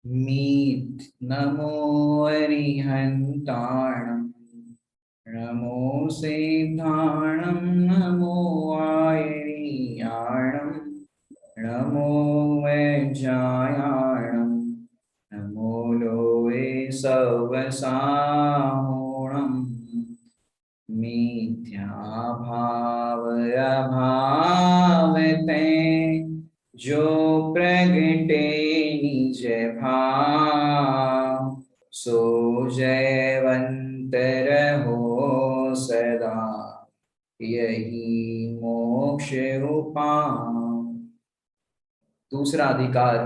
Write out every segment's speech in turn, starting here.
मीत नमो अरिहन्ताणं नमो सिद्धाणं नमो आयर्याणं नमो वैज्यायाणं नमो लोये सवसाहोणं मिथ्याभावयभावते जो प्रगटे निज भाव सो जयवंत रहो सदा यही मोक्ष उपाय। दूसरा अधिकार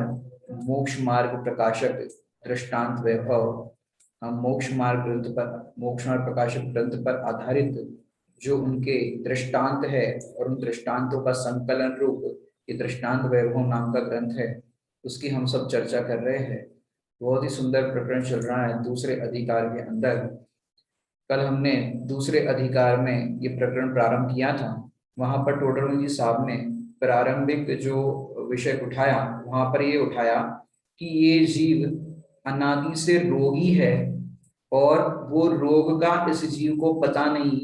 मोक्ष मार्ग प्रकाशक दृष्टांत वैभव। हम मोक्ष मार्ग प्रकाशक ग्रंथ पर आधारित जो उनके दृष्टांत है और उन दृष्टांतों का संकलन रूप ये दृष्टांत वैभव नाम का ग्रंथ है, उसकी हम सब चर्चा कर रहे हैं। बहुत ही सुंदर प्रकरण चल रहा है दूसरे अधिकार के अंदर। कल हमने दूसरे अधिकार में ये प्रकरण प्रारंभ किया था। वहां पर टोडरमल जी साहब ने प्रारंभिक जो विषय उठाया वहां पर ये उठाया कि ये जीव अनादि से रोगी है और वो रोग का इस जीव को पता नहीं,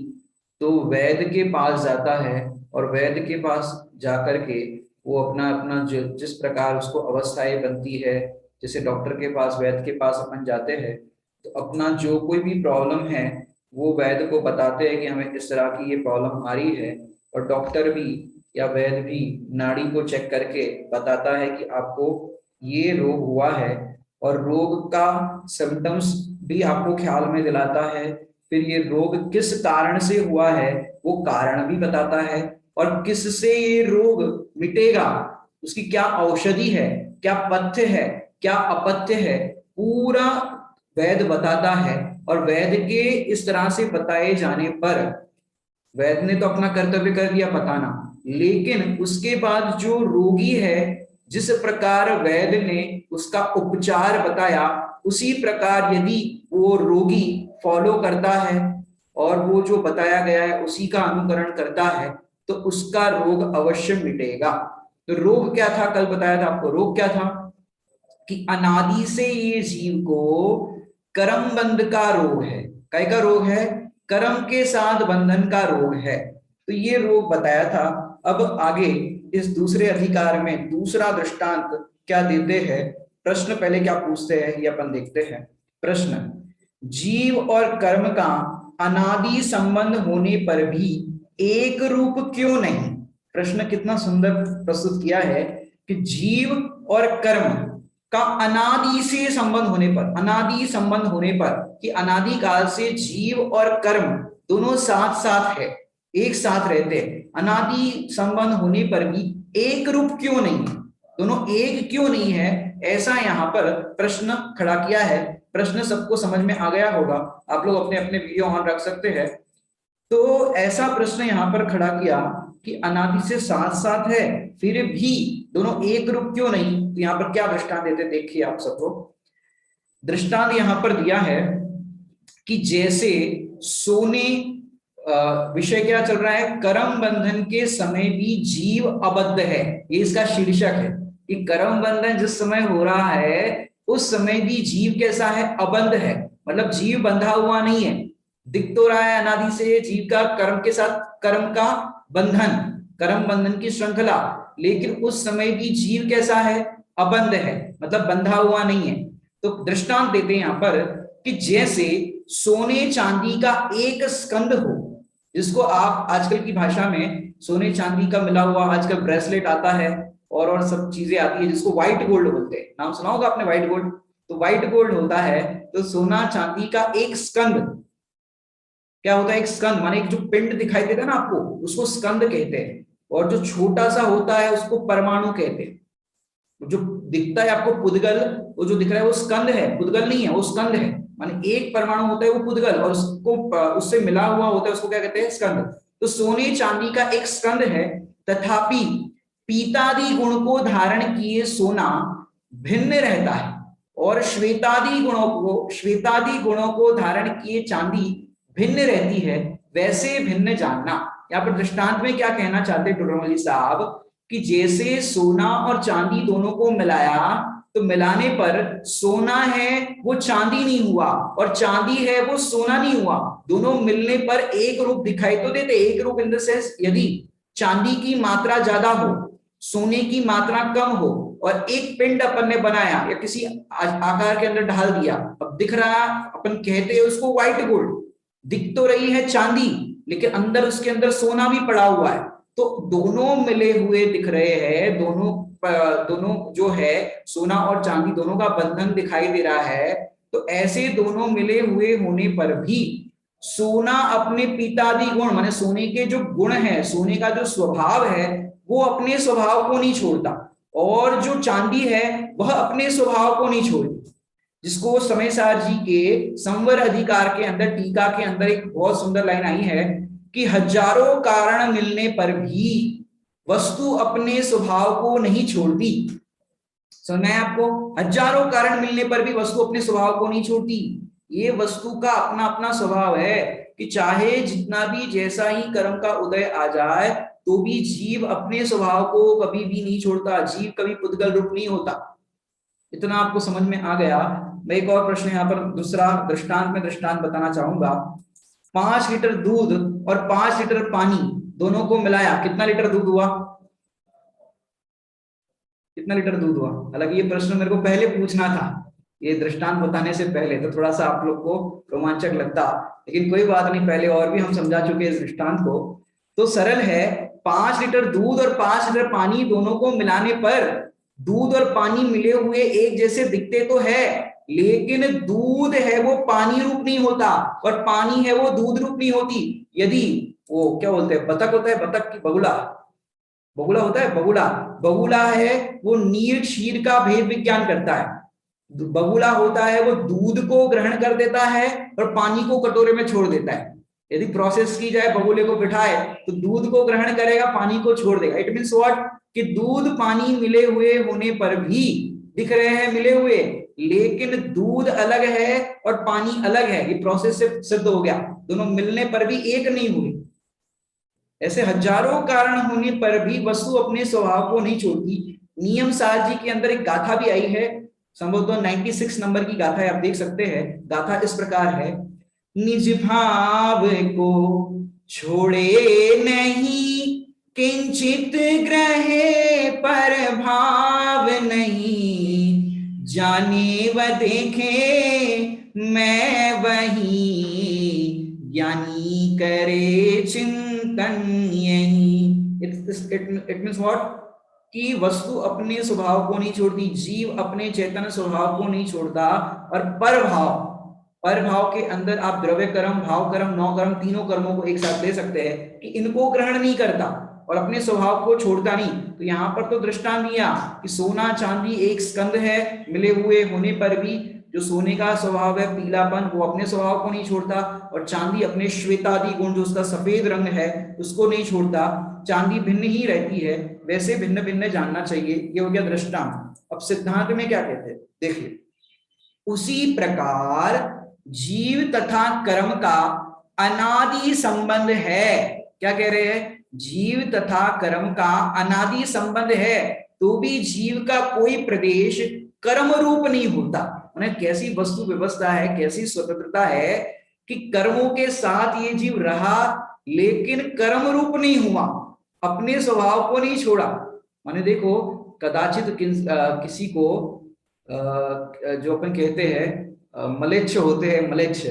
तो वैद्य के पास जाता है और वैद्य के पास जाकर के वो अपना अपना जिस प्रकार उसको अवस्थाएं बनती है, जैसे डॉक्टर के पास वैद्य के पास अपन जाते हैं तो अपना जो कोई भी प्रॉब्लम है वो वैद्य को बताते हैं कि हमें इस तरह की ये प्रॉब्लम आ रही है, और डॉक्टर भी या वैद्य भी नाड़ी को चेक करके बताता है कि आपको ये रोग हुआ है, और रोग का सिम्टम्स भी आपको ख्याल में दिलाता है। फिर ये रोग किस कारण से हुआ है वो कारण भी बताता है, और किससे ये रोग मिटेगा, उसकी क्या औषधि है, क्या पथ्य है, क्या अपथ्य है, पूरा वैद्य बताता है। और वैद्य के इस तरह से बताए जाने पर वैद्य ने तो अपना कर्तव्य कर दिया बताना, लेकिन उसके बाद जो रोगी है जिस प्रकार वैद्य ने उसका उपचार बताया उसी प्रकार यदि वो रोगी फॉलो करता है और वो जो बताया गया है उसी का अनुकरण करता है तो उसका रोग अवश्य मिटेगा। तो रोग क्या था, कल बताया था आपको। रोग क्या था कि अनादि से ये जीव को कर्म बंध का रोग है। काय का रोग है? कर्म के साथ बंधन का रोग है। तो ये रोग बताया था। अब आगे इस दूसरे अधिकार में दूसरा दृष्टांत क्या देते हैं, प्रश्न पहले क्या पूछते हैं ये अपन देखते हैं। प्रश्न, जीव और कर्म का अनादि संबंध होने पर भी एक रूप क्यों नहीं? प्रश्न कितना सुंदर प्रस्तुत किया है कि जीव और कर्म का अनादि से संबंध होने पर, अनादि संबंध होने पर कि अनादि काल से जीव और कर्म दोनों साथ साथ है, एक साथ रहते हैं, अनादि संबंध होने पर भी एक रूप क्यों नहीं है, दोनों एक क्यों नहीं है, ऐसा यहाँ पर प्रश्न खड़ा किया है। प्रश्न सबको समझ में आ गया होगा, आप लोग अपने अपने वीडियो ऑन रख सकते हैं। तो ऐसा प्रश्न यहाँ पर खड़ा किया कि अनादि से साथ साथ है फिर भी दोनों एक रूप क्यों नहीं। तो यहाँ पर क्या दृष्टांत देते देखिए आप सबको। दृष्टांत यहाँ पर दिया है कि जैसे सोने, विषय क्या चल रहा है, कर्म बंधन के समय भी जीव अबद्ध है, ये इसका शीर्षक है कि कर्म बंधन जिस समय हो रहा है उस समय भी जीव कैसा है, अबद्ध है, मतलब जीव बंधा हुआ नहीं है। दिख तो रहा है अनादि से जीव का कर्म के साथ कर्म का बंधन, कर्म बंधन की श्रृंखला, लेकिन उस समय भी जीव कैसा है, अबंध है, मतलब बंधा हुआ नहीं है। तो दृष्टांत देते हैं यहां पर कि जैसे सोने चांदी का एक स्कंद हो, जिसको आप आजकल की भाषा में सोने चांदी का मिला हुआ आजकल ब्रेसलेट आता है और सब चीजें आती है जिसको व्हाइट गोल्ड बोलते हैं, नाम सुना होगा आपने व्हाइट गोल्ड। तो व्हाइट गोल्ड होता है, तो सोना चांदी का एक स्कंद क्या होता है, एक स्कंद माने एक जो पिंड दिखाई देता है ना आपको उसको स्कंद कहते हैं, और जो छोटा सा होता है उसको परमाणु कहते हैं। जो दिखता है आपको पुद्गल, वो जो दिख रहा है वो स्कंद है, पुद्गल नहीं है, वो स्कंद है, माने एक परमाणु होता है वो पुद्गल और उसको उससे मिला हुआ होता है उसको क्या कहते हैं, स्कंद। तो सोने चांदी का एक स्कंद है, तथापि पीतादि गुण को धारण किए सोना भिन्न रहता है और श्वेतादि गुणों को धारण किए चांदी भिन्न रहती है, वैसे भिन्न जानना। यहाँ पर दृष्टांत में क्या कहना चाहते हैं टोडरमल साहब कि जैसे सोना और चांदी दोनों को मिलाया तो मिलाने पर सोना है वो चांदी नहीं हुआ और चांदी है वो सोना नहीं हुआ, दोनों मिलने पर एक रूप दिखाई तो देते। एक रूप इन द सेंस यदि चांदी की मात्रा ज्यादा हो, सोने की मात्रा कम हो और एक पिंड अपन ने बनाया या किसी आकार के अंदर ढाल दिया, अब दिख रहा, अपन कहते हैं उसको व्हाइट गोल्ड, दिख तो रही है चांदी लेकिन अंदर उसके अंदर सोना भी पड़ा हुआ है, तो दोनों मिले हुए दिख रहे हैं, दोनों जो है सोना और चांदी दोनों का बंधन दिखाई दे रहा है। तो ऐसे दोनों मिले हुए होने पर भी सोना अपने पितादि गुण माने सोने के जो गुण है, सोने का जो स्वभाव है वो अपने स्वभाव को नहीं छोड़ता, और जो चांदी है वह अपने स्वभाव को नहीं छोड़ती, जिसको समयसार जी के संवर अधिकार के अंदर टीका के अंदर एक बहुत सुंदर लाइन आई है कि हजारों कारण मिलने पर भी वस्तु अपने स्वभाव को नहीं छोड़ती। समझ में आपको? हजारों कारण मिलने पर भी वस्तु अपने स्वभाव को नहीं छोड़ती। ये वस्तु का अपना अपना स्वभाव है कि चाहे जितना भी जैसा ही कर्म का उदय आ जाए तो भी जीव अपने स्वभाव को कभी भी नहीं छोड़ता, जीव कभी पुद्गल रूप नहीं होता। इतना आपको समझ में आ गया। मैं एक और प्रश्न यहाँ पर दूसरा दृष्टांत में दृष्टांत बताना चाहूंगा। 5 लीटर दूध और 5 लीटर पानी दोनों को मिलाया, कितना लीटर दूध हुआ? कितना लीटर दूध हुआ? हालांकि ये प्रश्न मेरे को पहले पूछना था, ये दृष्टांत बताने से पहले, तो थोड़ा सा आप लोग को रोमांचक लगता, लेकिन कोई बात नहीं, पहले और भी हम समझा चुके इस दृष्टांत को। तो सरल है, 5 लीटर दूध और 5 लीटर पानी दोनों को मिलाने पर दूध और पानी मिले हुए एक जैसे दिखते तो है, लेकिन दूध है वो पानी रूप नहीं होता और पानी है वो दूध रूप नहीं होती। यदि वो क्या बोलते हैं, बतख होता है, बतख की बगुला, बगुला होता है, बगुला, बगुला है वो नीर क्षीर का भेद विज्ञान करता है। बगुला होता है वो दूध को ग्रहण कर देता है और पानी को कटोरे में छोड़ देता है। यदि प्रोसेस की जाए, बगुले को बिठाए तो दूध को ग्रहण करेगा, पानी को छोड़ देगा। इट मींस व्हाट कि दूध पानी मिले हुए होने पर भी दिख रहे हैं मिले हुए, लेकिन दूध अलग है और पानी अलग है। ये प्रोसेस से सिद्ध हो गया, दोनों मिलने पर भी एक नहीं हुए। ऐसे हजारों कारण होने पर भी वस्तु अपने स्वभाव को नहीं छोड़ती। नियम सार जी के अंदर एक गाथा भी आई है, संभवतः 96 नंबर की गाथा है, आप देख सकते हैं। गाथा इस प्रकार है, निज भाव को छोड़े नहीं, किंचित ग्रहे पर भाव नहीं, जाने व देखे मैं वही, ज्ञानी करे चिंतन यही। इट मीन्स व्हाट कि वस्तु अपने स्वभाव को नहीं छोड़ती, जीव अपने चैतन्य स्वभाव को नहीं छोड़ता, और पर भाव के अंदर आप द्रव्य कर्म, भाव कर्म, नौ कर्म, तीनों कर्मों को एक साथ ले सकते हैं कि इनको ग्रहण नहीं करता और अपने स्वभाव को छोड़ता नहीं। तो यहाँ पर तो दृष्टांत दिया कि सोना चांदी एक स्कंद है, मिले हुए होने पर भी जो सोने का स्वभाव है पीलापन, वो अपने स्वभाव को नहीं छोड़ता, और चांदी अपने श्वेतादि गुण जो उसका सफेद रंग है उसको नहीं छोड़ता। चांदी भिन्न ही रहती है, वैसे भिन्न भिन्न जानना चाहिए। ये हो गया दृष्टांत। अब सिद्धांत में क्या कहते हैं देखिए, उसी प्रकार जीव तथा कर्म का अनादि संबंध है। क्या कह रहे हैं? जीव तथा कर्म का अनादि संबंध है, तो भी जीव का कोई प्रदेश कर्म रूप नहीं होता। माने कैसी वस्तु व्यवस्था है, कैसी स्वतंत्रता है कि कर्मों के साथ ये जीव रहा लेकिन कर्म रूप नहीं हुआ, अपने स्वभाव को नहीं छोड़ा। माने देखो, कदाचित किसी को जो अपन कहते हैं मलेच्छ होते हैं, मलेच्छ,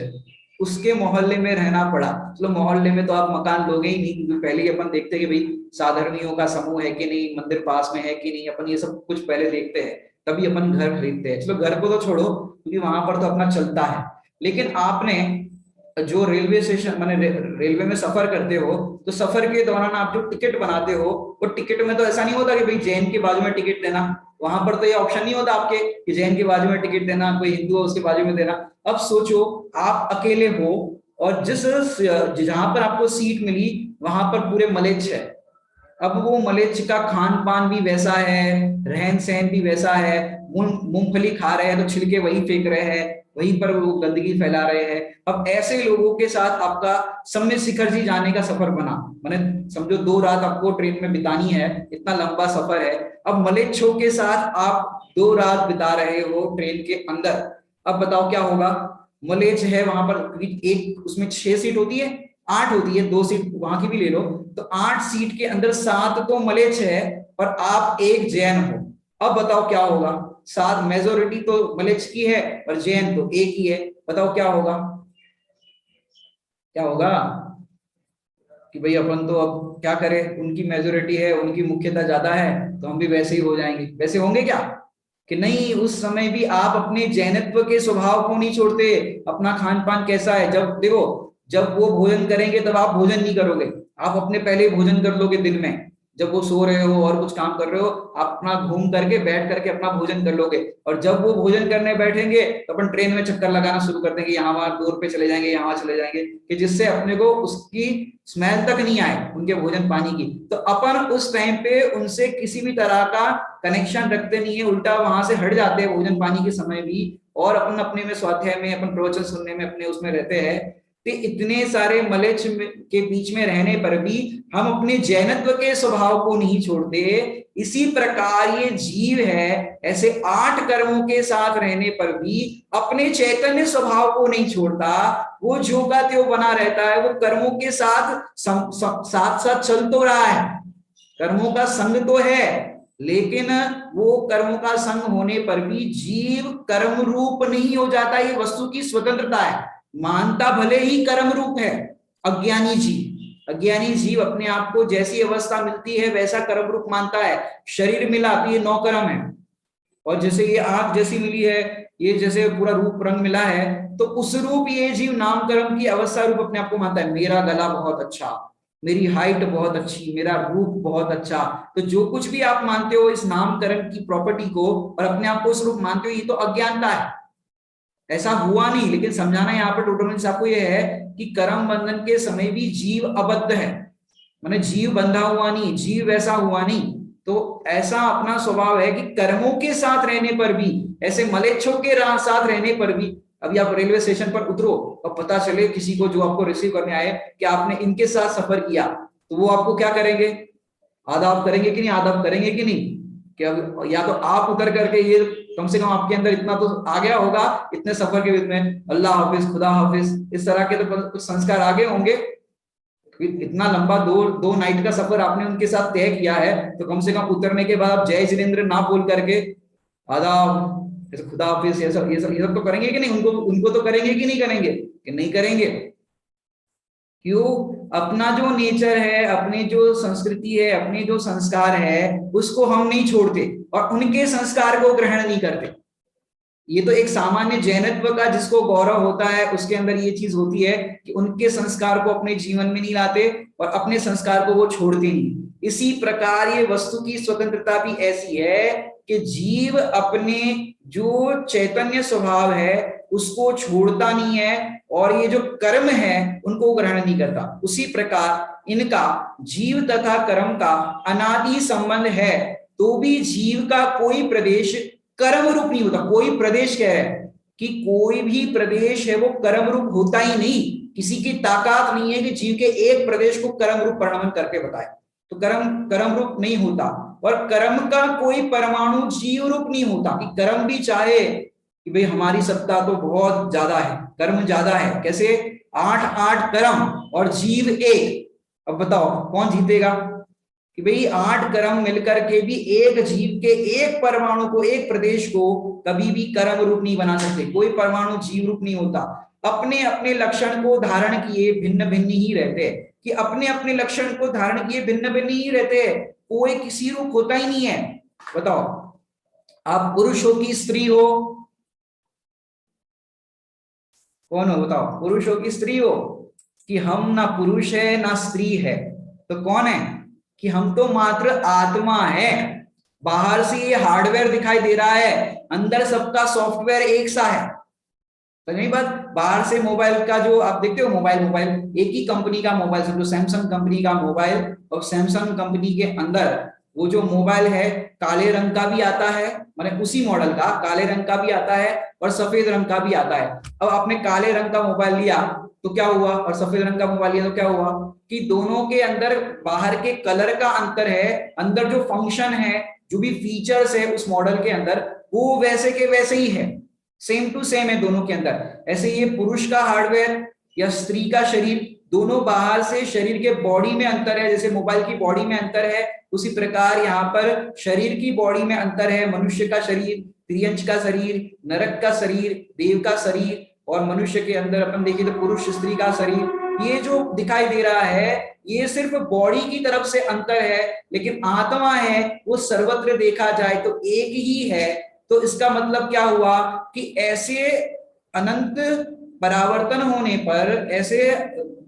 उसके मोहल्ले में रहना पड़ा। चलो मोहल्ले में तो आप मकान लोगे ही नहीं, क्योंकि पहले ही अपन देखते हैं कि भाई साधर्मियों का समूह है कि नहीं, मंदिर पास में है कि नहीं, अपन ये सब कुछ पहले देखते हैं, तभी अपन घर खरीदते हैं। चलो घर को तो छोड़ो, क्योंकि वहां पर तो अपना चलता है, लेकिन आपने जो रेलवे स्टेशन माने रेलवे में सफर करते हो, तो सफर के दौरान आप जो टिकट बनाते हो, वो टिकट में तो ऐसा नहीं होता कि भाई जैन के बाजू में टिकट देना, वहां पर तो ये ऑप्शन नहीं होता आपके कि जैन के बाजू में टिकट देना, कोई हिंदू है उसके बाजू में देना। अब सोचो आप अकेले हो और जहां पर आपको सीट मिली वहां पर पूरे मलेच्छ है। अब वो मलेच्छ का खान पान भी वैसा है, रहन सहन भी वैसा है, मूंगफली खा रहे हैं तो छिलके वही फेंक रहे हैं, वहीं पर वो गंदगी फैला रहे हैं। अब ऐसे लोगों के साथ आपका सम्य शिखर जी जाने का सफर बना, माने समझो 2 रात आपको ट्रेन में बितानी है, इतना लंबा सफर है। अब मलेच्छों के साथ आप 2 रात बिता रहे हो ट्रेन के अंदर, अब बताओ क्या होगा। मलेच्छ है वहां पर, एक उसमें 6 सीट होती है, 8 होती है, 2 सीट वहां की भी ले लो, तो 8 सीट के अंदर 7 तो मलेच्छ है और आप एक जैन हो। अब बताओ क्या होगा, 7 मेजोरिटी तो मलेच्छ की है और जैन तो एक ही है, बताओ क्या होगा। क्या होगा कि भाई अपन तो अब क्या करें, उनकी मेजोरिटी है, उनकी मुख्यता ज्यादा है, तो हम भी वैसे ही हो जाएंगे। वैसे होंगे क्या कि नहीं, उस समय भी आप अपने जैनत्व के स्वभाव को नहीं छोड़ते। अपना खान पान कैसा है, जब देखो, जब वो भोजन करेंगे तब आप भोजन नहीं करोगे, आप अपने पहले ही भोजन कर लोगे दिन में। जब वो सो रहे हो और कुछ काम कर रहे हो, आप अपना घूम करके बैठ करके अपना भोजन कर लोगे, और जब वो भोजन करने बैठेंगे तो अपन ट्रेन में चक्कर लगाना शुरू कर देंगे, यहाँ वहां दूर पे चले जाएंगे, यहाँ चले जाएंगे, कि जिससे अपने को उसकी स्मेल तक नहीं आए उनके भोजन पानी की। तो अपन उस टाइम पे उनसे किसी भी तरह का कनेक्शन रखते नहीं है, उल्टा वहां से हट जाते हैं भोजन पानी के समय भी, और अपन अपने में स्वाध्याय में, अपन प्रवचन सुनने में अपने उसमें रहते हैं। तो इतने सारे मलेच्छ के बीच में रहने पर भी हम अपने जैनत्व के स्वभाव को नहीं छोड़ते। इसी प्रकार ये जीव है, ऐसे 8 कर्मों के साथ रहने पर भी अपने चैतन्य स्वभाव को नहीं छोड़ता, वो जो का त्यों बना रहता है, वो कर्मों के साथ साथ साथ चल तो रहा है, कर्मों का संग तो है, लेकिन वो कर्मों का संग होने पर भी जीव कर्म रूप नहीं हो जाता, ये वस्तु की स्वतंत्रता है। मानता भले ही कर्म रूप है अज्ञानी जीव, अज्ञानी जीव अपने आप को जैसी अवस्था मिलती है वैसा कर्म रूप मानता है। शरीर मिला तो ये 9 कर्म है, और जैसे ये आंख जैसी मिली है, ये जैसे पूरा रूप रंग मिला है, तो उस रूप ये जीव नाम कर्म की अवस्था रूप अपने आप को मानता है। मेरा गला बहुत अच्छा, मेरी हाइट बहुत अच्छी, मेरा रूप बहुत अच्छा, तो जो कुछ भी आप मानते हो इस नामकरण की प्रॉपर्टी को और अपने आप को उस रूप मानते हो, ये तो अज्ञानता है, ऐसा हुआ नहीं। लेकिन समझाना यहाँ पर टोटल आपको यह है कि कर्म बंधन के समय भी जीव अबद्ध है, माने जीव बंधा हुआ नहीं, जीव वैसा हुआ नहीं। तो ऐसा अपना स्वभाव है कि कर्मों के साथ रहने पर भी, ऐसे मलेच्छों के साथ रहने पर भी, अभी आप रेलवे स्टेशन पर उतरो और पता चले किसी को जो आपको रिसीव करने आए कि आपने इनके साथ सफर किया, तो वो आपको क्या करेंगे, आदाब करेंगे कि नहीं, आदाब करेंगे कि नहीं। क्या या तो आप उतर करके, ये कम से कम आपके अंदर इतना तो आ गया होगा इतने सफर के बीच में, अल्लाह हाफिज, खुदा हाफिज, इस तरह के तो कुछ संस्कार आगे होंगे। इतना लंबा 2 नाइट का सफर आपने उनके साथ तय किया है, तो कम से कम उतरने के बाद आप जय जिनेन्द्र ना बोल करके आदाब, खुदा हाफिज, ये सब तो करेंगे कि नहीं, उनको उनको तो करेंगे कि नहीं करेंगे, कि नहीं करेंगे। क्यों, अपना जो नेचर है, अपनी जो संस्कृति है, अपने जो संस्कार है, उसको हम नहीं छोड़ते और उनके संस्कार को ग्रहण नहीं करते। ये तो एक सामान्य जैनत्व का जिसको गौरव होता है, उसके अंदर ये चीज होती है कि उनके संस्कार को अपने जीवन में नहीं लाते और अपने संस्कार को वो छोड़ते नहीं। इसी प्रकार ये वस्तु की स्वतंत्रता भी ऐसी है कि जीव अपने जो चैतन्य स्वभाव है उसको छोड़ता नहीं है, और ये जो कर्म है उनको ग्रहण नहीं करता। उसी प्रकार इनका जीव तथा कर्म का अनादि संबंध है, तो भी जीव का कोई प्रदेश कर्म रूप नहीं होता। कोई प्रदेश कह रहा है कि कोई भी प्रदेश है वो कर्म रूप होता ही नहीं, किसी की ताकत नहीं है कि जीव के एक प्रदेश को कर्म रूप वर्णन करके बताए, तो कर्म रूप नहीं होता। और कर्म का कोई परमाणु जीव रूप नहीं होता कि कर्म भी चाहे कि भाई हमारी सत्ता तो बहुत ज्यादा है, कर्म ज्यादा है, कैसे 8 कर्म और जीव एक, अब बताओ कौन जीतेगा कि भाई 8 कर्म मिलकर के भी एक जीव के एक परमाणु को, एक प्रदेश को कभी भी कर्म रूप नहीं बना सकते। कोई परमाणु जीव रूप नहीं होता, अपने अपने लक्षण को धारण किए भिन्न भिन्न ही रहते हैं, कि अपने अपने लक्षण को धारण किए भिन्न भिन्न ही रहते हैं, कोई किसी रूप होता ही नहीं है। बताओ, आप पुरुष हो कि स्त्री हो, कौन हो बताओ, पुरुष हो कि स्त्री हो, कि हम ना पुरुष है ना स्त्री है, तो कौन है कि हम तो मात्र आत्मा है। बाहर से ये हार्डवेयर दिखाई दे रहा है, अंदर सबका सॉफ्टवेयर एक सा है। समझ में बात, बाहर से मोबाइल का जो आप देखते हो, मोबाइल एक ही कंपनी का मोबाइल, समझो सैमसंग कंपनी का मोबाइल, और सैमसंग कंपनी के अंदर वो जो मोबाइल है काले रंग का भी आता है, माने उसी मॉडल का काले रंग का भी आता है और सफेद रंग का भी आता है। अब आपने काले रंग का मोबाइल लिया तो क्या हुआ, और सफेद रंग का मोबाइल लिया तो क्या हुआ, कि दोनों के अंदर बाहर के कलर का अंतर है, अंदर जो फंक्शन है जो भी फीचर्स है उस मॉडल के अंदर वो वैसे के वैसे ही है, सेम टू सेम है दोनों के अंदर। ऐसे ये पुरुष का हार्डवेयर या स्त्री का शरीर, दोनों बाहर से शरीर के बॉडी में अंतर है, जैसे मोबाइल की बॉडी में अंतर है, उसी प्रकार यहाँ पर शरीर की बॉडी में अंतर है। मनुष्य का शरीर, त्रियंच का शरीर, नरक का शरीर, देव का शरीर, और मनुष्य के अंदर अपन देखिए तो पुरुष स्त्री का शरीर। ये जो दिखाई दे रहा है ये सिर्फ बॉडी की तरफ से अंतर है, लेकिन आत्मा है वो सर्वत्र देखा जाए तो एक ही है। तो इसका मतलब क्या हुआ कि ऐसे अनंत परावर्तन होने पर, ऐसे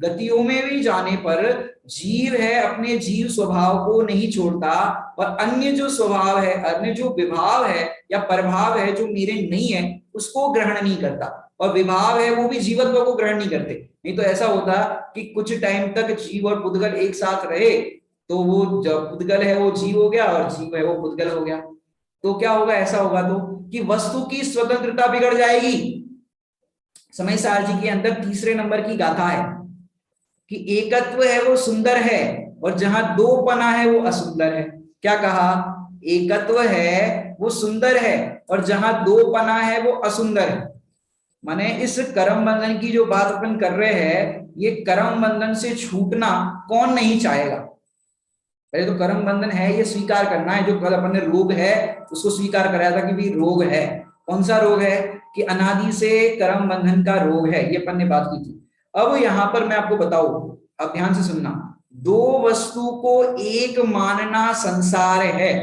गतियों में भी जाने पर जीव है अपने जीव स्वभाव को नहीं छोड़ता, और अन्य जो स्वभाव है, अन्य जो विभाव है या प्रभाव है जो मेरे नहीं है उसको ग्रहण नहीं करता, और विभाव है वो भी जीवत्व को ग्रहण नहीं करते। नहीं तो ऐसा होता कि कुछ टाइम तक जीव और पुद्गल एक साथ रहे, तो वो जब पुद्गल है वो जीव हो गया और जीव है वो पुद्गल हो गया, तो क्या होगा, ऐसा होगा तो कि वस्तु की स्वतंत्रता बिगड़ जाएगी। समय सार जी के अंदर तीसरे नंबर की गाथा है कि एकत्व है वो सुंदर है और जहां दो पना है वो असुंदर है। क्या कहा, एकत्व है वो सुंदर है और जहां दो पना है वो असुंदर है। माने इस कर्म बंधन की जो बात अपन कर रहे हैं, ये कर्म बंधन से छूटना कौन नहीं चाहेगा। पहले तो कर्म बंधन है ये स्वीकार करना है, जो कल अपन ने रोग है उसको स्वीकार कराया था कि भी रोग है। कौन सा रोग है, कि अनादि से कर्म बंधन का रोग है, ये अपन ने बात की थी। अब यहां पर मैं आपको बताऊं, अब ध्यान से सुनना, दो वस्तु को एक मानना संसार है।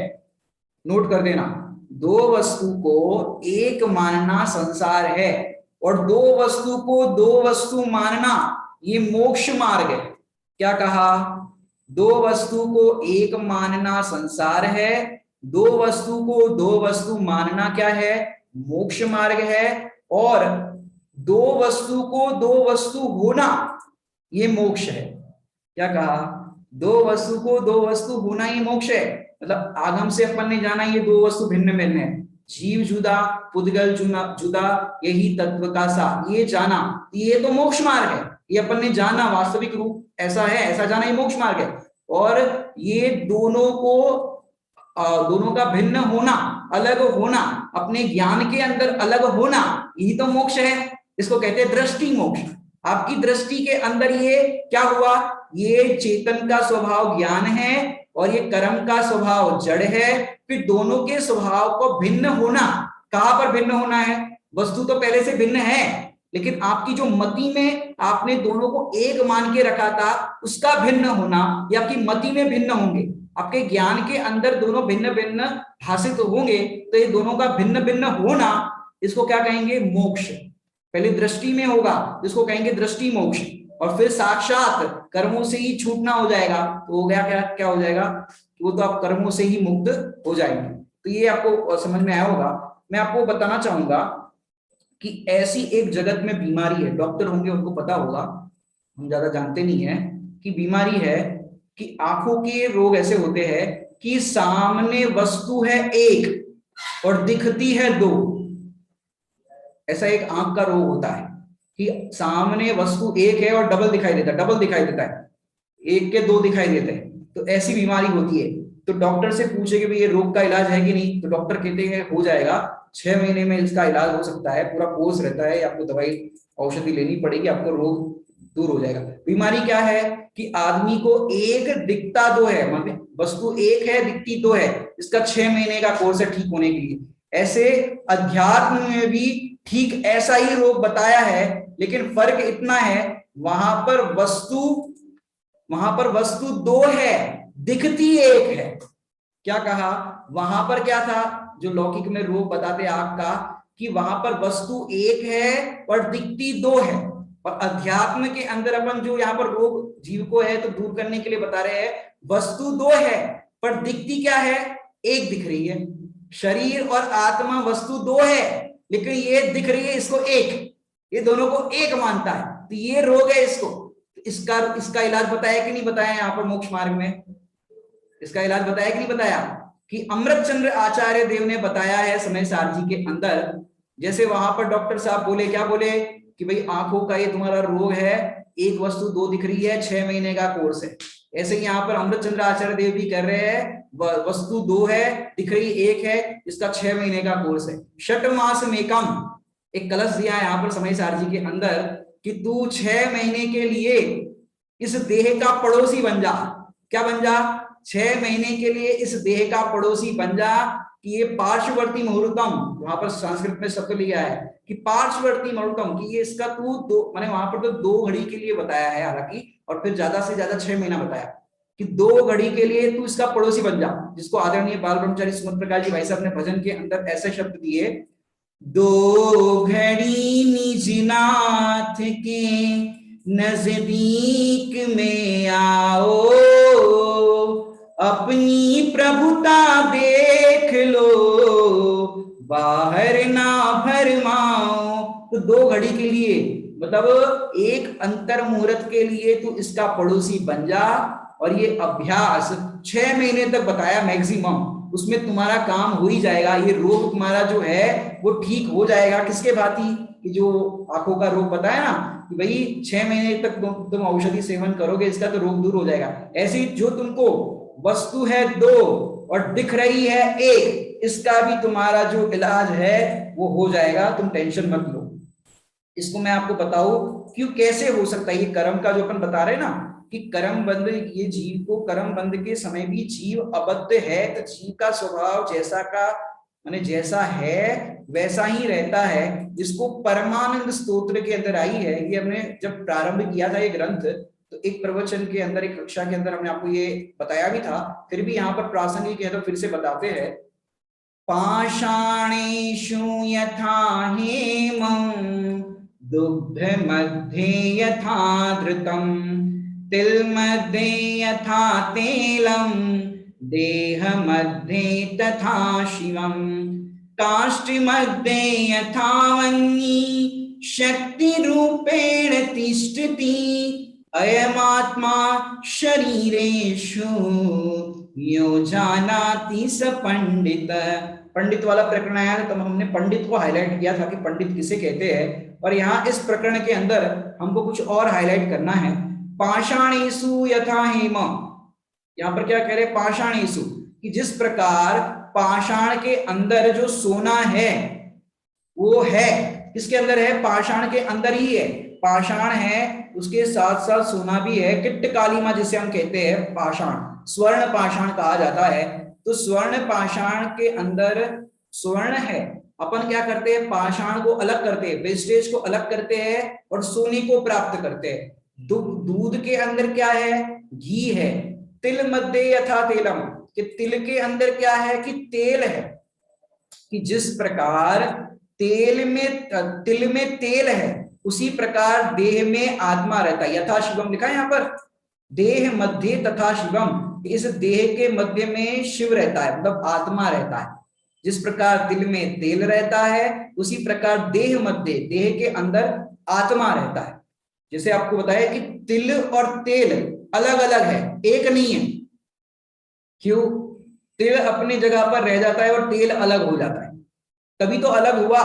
नोट कर देना, दो वस्तु को एक मानना संसार है, और दो वस्तु को दो वस्तु मानना ये मोक्ष मार्ग है। क्या कहा, दो वस्तु को एक मानना संसार है, दो वस्तु को दो वस्तु मानना क्या है, मोक्ष मार्ग है, और दो वस्तु को दो वस्तु होना ये मोक्ष है। क्या कहा, दो वस्तु को दो वस्तु होना ही मोक्ष है। मतलब आगम से अपन ने जाना ये दो वस्तु भिन्न भिन्न है, जीव जुदा पुद्गल जुदा, यही तत्व का सा, ये जाना, ये तो मोक्ष मार्ग है। ये अपन ने जाना वास्तविक रूप ऐसा है, ऐसा जाना ये मोक्ष मार्ग है। और ये दोनों को, दोनों का भिन्न होना, अलग होना, अपने ज्ञान के अंदर अलग होना, यही तो मोक्ष है। इसको कहते हैं दृष्टि मोक्ष। आपकी दृष्टि के अंदर ये क्या हुआ, ये चेतन का स्वभाव ज्ञान है और ये कर्म का स्वभाव जड़ है। फिर दोनों के स्वभाव को भिन्न होना, कहां पर भिन्न होना है, वस्तु तो पहले से भिन्न है, लेकिन आपकी जो मति में आपने दोनों को एक मान के रखा था उसका भिन्न होना, या आपकी मति में भिन्न होंगे, आपके ज्ञान के अंदर दोनों भिन्न भिन्न भाषित होंगे, तो ये दोनों का भिन्न भिन्न होना, इसको क्या कहेंगे, मोक्ष। पहले दृष्टि में होगा जिसको कहेंगे दृष्टि मोक्ष, और फिर साक्षात कर्मों से ही छूटना हो जाएगा, तो हो गया क्या, क्या हो जाएगा, वो तो आप कर्मों से ही मुक्त हो जाएंगे। तो ये आपको समझ में आया होगा। मैं आपको बताना चाहूंगा कि ऐसी एक जगत में बीमारी है, डॉक्टर होंगे उनको पता होगा, हम ज्यादा जानते नहीं है, कि बीमारी है कि आंखों के रोग ऐसे होते हैं कि सामने वस्तु है एक और दिखती है दो। ऐसा एक आंख का रोग होता है कि सामने वस्तु एक है और डबल दिखाई देता है, डबल दिखाई देता है, एक के दो दिखाई देते हैं। तो ऐसी बीमारी होती है। तो डॉक्टर से पूछे कि भाई ये रोग का इलाज है कि नहीं, तो डॉक्टर कहते हैं हो जाएगा, 6 महीने में इसका इलाज हो सकता है, पूरा कोर्स रहता है, आपको दवाई औषधि लेनी पड़ेगी, आपको रोग दूर हो जाएगा। बीमारी क्या है कि आदमी को एक दिखता दो है, मतलब वस्तु एक है दिखती दो है, इसका 6 महीने का कोर्स है ठीक होने के लिए। ऐसे अध्यात्म में भी ठीक ऐसा ही रोग बताया है, लेकिन फर्क इतना है वहां पर वस्तु दो है, दिखती एक है। क्या कहा, वहां पर क्या था, जो लौकिक में रोग बताते आंख का, कि वहां पर वस्तु एक है और दिखती दो है। और अध्यात्म के अंदर अपन जो यहाँ पर रोग जीव को है तो दूर करने के लिए बता रहे हैं, वस्तु दो है पर दिखती क्या है, एक दिख रही है। शरीर और आत्मा वस्तु दो है, लेकिन ये दिख रही है इसको एक, ये दोनों को एक मानता है, तो ये रोग है इसको। इसका इलाज बताया कि नहीं बताया यहाँ पर मोक्ष मार्ग में, इसका इलाज बताया कि नहीं बताया, कि अमृतचंद्र आचार्य देव ने बताया है समय सार जी के अंदर। जैसे वहां पर डॉक्टर साहब बोले, क्या बोले कि भाई आंखों का ये तुम्हारा रोग है, एक वस्तु दो दिख रही है, 6 महीने का कोर्स है। ऐसे ही यहाँ पर अमृतचंद्र आचार्य देव भी कर रहे हैं, वस्तु दो है, दिख रही एक है, इसका 6 महीने का कोर्स है। षट मास मेकम, एक कलश दिया है यहाँ पर समय सारजी के अंदर कि तू 6 महीने के लिए इस देह का पड़ोसी बन जा। क्या बन जा? 6 महीने के लिए इस देह का पड़ोसी बन जा। कि ये पार्श्ववर्ती मुहूर्तम, वहां पर संस्कृत में शब्द लिया है कि पार्श्ववर्ती मुहूर्तम, कि ये इसका तू दो, मैंने वहां पर तो 2 घड़ी के लिए बताया है हालांकि, और फिर ज्यादा से ज्यादा 6 महीना बताया कि 2 घड़ी के लिए तू इसका पड़ोसी बन जा। जिसको आदरणीय बाल ब्रह्मचारी सुमन प्रकाश जी भाई साहब ने भजन के अंदर ऐसे शब्द दिए, 2 घड़ी निजनाथ के नजदीक में आओ, अपनी प्रभुता देख लो, बाहर ना भरमाओ। तो 2 घड़ी के लिए, मतलब एक अंतर मुहूर्त के लिए तू इसका पड़ोसी बन जा। और ये अभ्यास 6 महीने तक बताया मैक्सिमम, उसमें तुम्हारा काम हो ही जाएगा। ये रोग तुम्हारा जो है वो ठीक हो जाएगा। किसके भांति? कि जो आंखों का रोग बताया ना कि भाई 6 महीने तक तुम औषधि सेवन करोगे, इसका तो रोग दूर हो जाएगा। ऐसे ही जो तुमको वस्तु है 2 और दिख रही है 1, इसका भी तुम्हारा जो इलाज है वो हो जाएगा, तुम टेंशन मत लो। इसको मैं आपको बताऊं क्यों, कैसे हो सकता है। ये कर्म का जो अपन बता रहे हैं ना कि कर्म बंध, ये जीव को कर्म बंध के समय भी जीव अबद्ध है, तो जीव का स्वभाव जैसा का माने जैसा है वैसा ही रहता है। जिसको परमानंद स्तोत्र के अंदर आई है, ये हमने जब प्रारंभ किया था ये ग्रंथ, तो एक प्रवचन के अंदर, एक कक्षा के अंदर हमने आपको ये बताया भी था, फिर भी यहाँ पर प्रासंगिक है तो फिर से बताते हैं। पाषाणेषु यथा हेमं दुग्ध मध्ये यथा धृतम, तिल मध्ये यथा तेलम, देह मध्ये तथा शिवम, काष्ठ मध्ये यथा वह्नि, शक्ति रूपेण तिष्ठति, अयमात्मा शरीरेषु यो जानाति स पंडित। पंडित वाला प्रकरण आया तो हमने पंडित को हाईलाइट किया था कि पंडित किसे कहते हैं, और यहाँ इस प्रकरण के अंदर हमको कुछ और हाईलाइट करना है। पाषाणेषु यथा हेम, यहाँ पर क्या कह रहे? पाषाणेषु, कि जिस प्रकार पाषाण के अंदर जो सोना है वो है, किसके अंदर है? पाषाण के अंदर ही है। पाषाण है, उसके साथ साथ सोना भी है। किट्ट कालीमा जिसे हम कहते हैं पाषाण, स्वर्ण पाषाण कहा जाता है। तो स्वर्ण पाषाण के अंदर स्वर्ण है, अपन क्या करते हैं? पाषाण को अलग करते हैं, वेस्टेज को अलग करते हैं और सोने को प्राप्त करते हैं। दूध के अंदर क्या है? घी है। तिल मध्ये यथा तेलम, कि तिल के अंदर क्या है? कि तेल है। कि जिस प्रकार तिल में तेल है, उसी प्रकार देह में आत्मा रहता है। यथा शिवम लिखा है यहाँ पर, देह मध्य तथा शिवम, इस देह के मध्य में शिव रहता है, मतलब आत्मा रहता है। जिस प्रकार तिल में तेल रहता है, उसी प्रकार देह मध्य, देह के अंदर आत्मा रहता है। जैसे आपको बताया कि तिल और तेल अलग अलग है, एक नहीं है। क्यों? तिल अपनी जगह पर रह जाता है और तेल अलग हो जाता है, तभी तो अलग हुआ।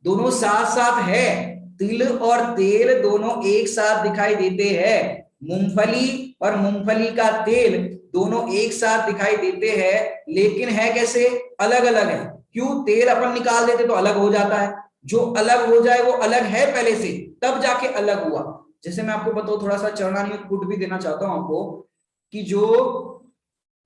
दोनों साथ साथ है, तिल और तेल दोनों एक साथ दिखाई देते हैं। मूंगफली और मूंगफली का तेल दोनों एक साथ दिखाई देते हैं, लेकिन है कैसे? अलग अलग है। क्यों? तेल अपन निकाल देते तो अलग हो जाता है, जो अलग हो जाए वो अलग है पहले से, तब जाके अलग हुआ। जैसे मैं आपको बताऊं, थोड़ा सा चरणानी पुट भी देना चाहता हूं आपको, कि जो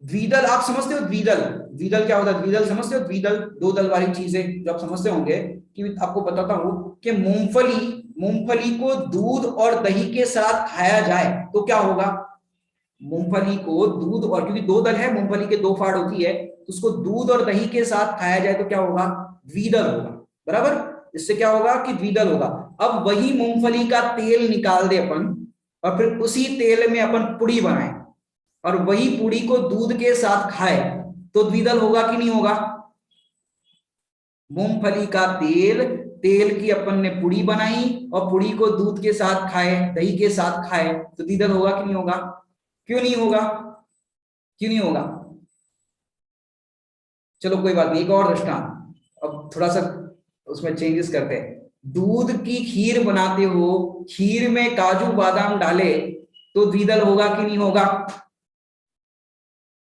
द्विदल, आप समझते हो द्विदल? द्विदल क्या होता है? द्विदल समझते हो? द्विदल, 2 दल वाली चीजें जो आप समझते होंगे, कि आपको बताता हूं कि मूंगफली को दूध और दही के साथ खाया जाए तो क्या होगा? मूंगफली को दूध और, क्योंकि 2 दल है, मूंगफली के 2 फाड़ होती है, तो उसको दूध और दही के साथ खाया जाए तो क्या होगा? द्विदल होगा। बराबर? इससे क्या होगा? कि द्विदल होगा। अब वही मूंगफली का तेल निकाल दे अपन, और फिर उसी तेल में अपन पुड़ी बनाए, और वही पूड़ी को दूध के साथ खाए, तो द्विदल होगा कि नहीं होगा? मूंगफली का तेल, तेल की अपन ने पुड़ी बनाई और पुड़ी को दूध के साथ खाए, दही के साथ खाए, तो द्विदल होगा कि नहीं होगा? क्यों नहीं होगा? क्यों नहीं होगा? चलो कोई बात नहीं, एक और दृष्टांत, अब थोड़ा सा उसमें चेंजेस करते हैं। दूध की खीर बनाते हो, खीर में काजू बादाम डाले, तो द्विदल होगा कि नहीं होगा?